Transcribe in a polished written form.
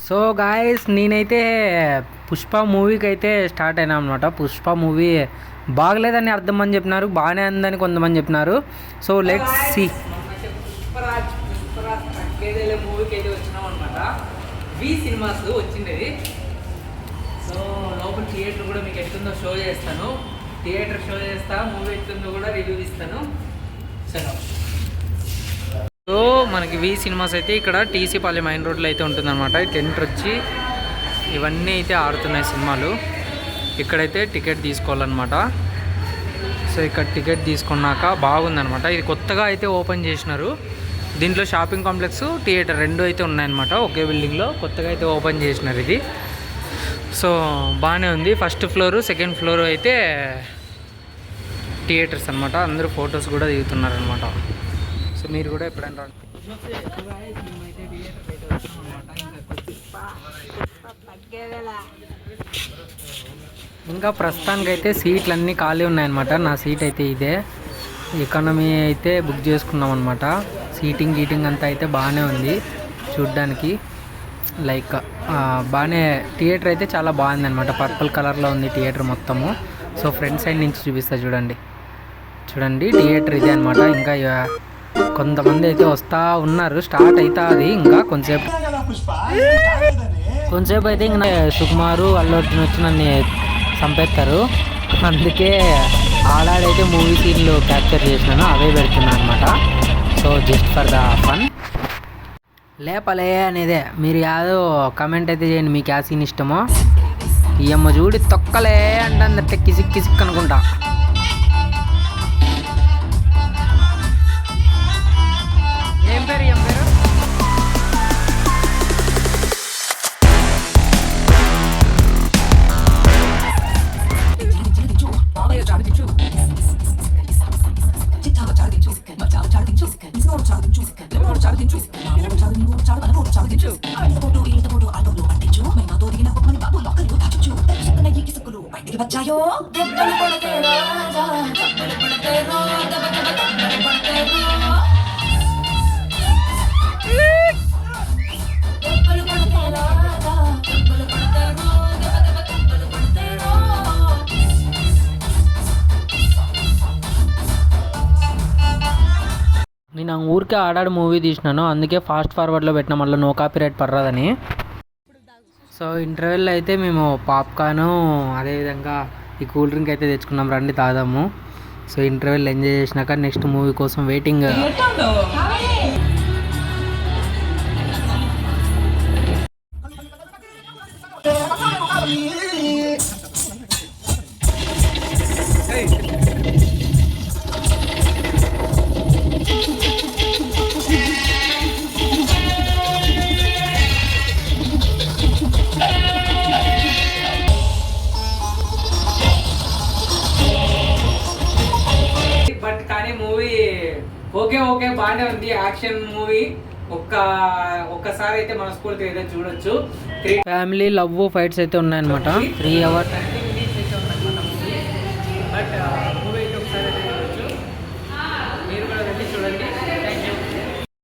So guys నేనైతే పుష్ప మూవీకి అయితే స్టార్ట్ అయినా అనమాట. పుష్ప మూవీ బాగలేదని అర్థం అని చెప్పినారు, బాగానే ఉందని కొంతమంది చెప్పినారు. So let's see. పుష్పరాజ్ మూవీకి అయితే వచ్చినాం అనమాట. వి సినిమాస్ వచ్చిండేది. సో లోపల థియేటర్ కూడా మీకు ఎట్లుందో షో చేస్తాను, థియేటర్ షో చేస్తా, మూవీ ఎట్లుందో కూడా రివ్యూ ఇస్తాను. సరే, సో మనకి వి సినిమాస్ అయితే ఇక్కడ టీసీ పాలెం మెయిన్ రోడ్లో అయితే ఉంటుందన్నమాట. టెంట్ వచ్చి ఇవన్నీ అయితే ఆడుతున్నాయి సినిమాలు. ఇక్కడైతే టికెట్ తీసుకోవాలన్నమాట. సో ఇక్కడ టికెట్ తీసుకున్నాక బాగుందన్నమాట. ఇది కొత్తగా అయితే ఓపెన్ చేసినారు. దీంట్లో షాపింగ్ కాంప్లెక్స్, థియేటర్ రెండు అయితే ఉన్నాయన్నమాట ఒకే బిల్డింగ్లో. కొత్తగా అయితే ఓపెన్ చేసినారు ఇది. సో బాగానే ఉంది. ఫస్ట్ ఫ్లోరు, సెకండ్ ఫ్లోర్ అయితే థియేటర్స్ అనమాట. అందరూ ఫొటోస్ కూడా దిగుతున్నారనమాట. సో మీరు కూడా ఎప్పుడైనా రండి. ఇంకా ప్రస్తుతానికి అయితే సీట్లు అన్నీ ఖాళీ ఉన్నాయన్నమాట. నా సీట్ అయితే ఇదే, ఎకానమీ అయితే బుక్ చేసుకున్నాం అనమాట. సీటింగ్ అంతా అయితే బాగానే ఉంది చూడ్డానికి. లైక్ బాగానే థియేటర్ అయితే చాలా బాగుంది అనమాట. పర్పుల్ కలర్లో ఉంది థియేటర్ మొత్తము. సో ఫ్రంట్ సైడ్ నుంచి చూపిస్తా చూడండి. థియేటర్ ఇదే అనమాట. ఇంకా కొంతమంది అయితే వస్తూ ఉన్నారు. స్టార్ట్ అవుతుంది ఇంకా కొంచెంసేపు అయితే ఇంకా సుకుమారు, అల్లు అర్జున్ వచ్చి నన్ను చంపేస్తారు. అందుకే ఆడాడైతే మూవీ సీన్లు క్యాప్చర్ చేసినాను, అవే పెడుతున్నాను అనమాట. So just for the fun. లేపలే అనేదే మీరు యాదో కమెంట్ అయితే చేయండి, మీకు ఆ సీన్ ఇష్టమో. ఈ అమ్మ చూడి తొక్కలే అంటే కిసిక్ అనుకుంటా. ఏం పేరు? నేను ఊరికే ఆడాడు మూవీ తీసినాను, అందుకే ఫాస్ట్ ఫార్వర్డ్లో పెట్టిన, మళ్ళీ నో కాపీరైట్ పర్రాదని. సో ఇంటర్వెల్లో అయితే మేము పాప్కార్ను అదేవిధంగా ఈ కూల్ డ్రింక్ అయితే తెచ్చుకున్నాం, రండి తాదాము. సో ఇంటర్వెల్ ఎంజాయ్ చేసినాక నెక్స్ట్ మూవీ కోసం వెయిటింగ్. బట్ కానీ మూవీ ఓకే బాగానే ఉంది. యాక్షన్ మూవీ ఒక్కసారి అయితే మనస్ఫూర్తిగా అయితే చూడొచ్చు. ఫ్యామిలీ లవ్ ఫైట్స్ అయితే ఉన్నాయన్నమాట. 3 hours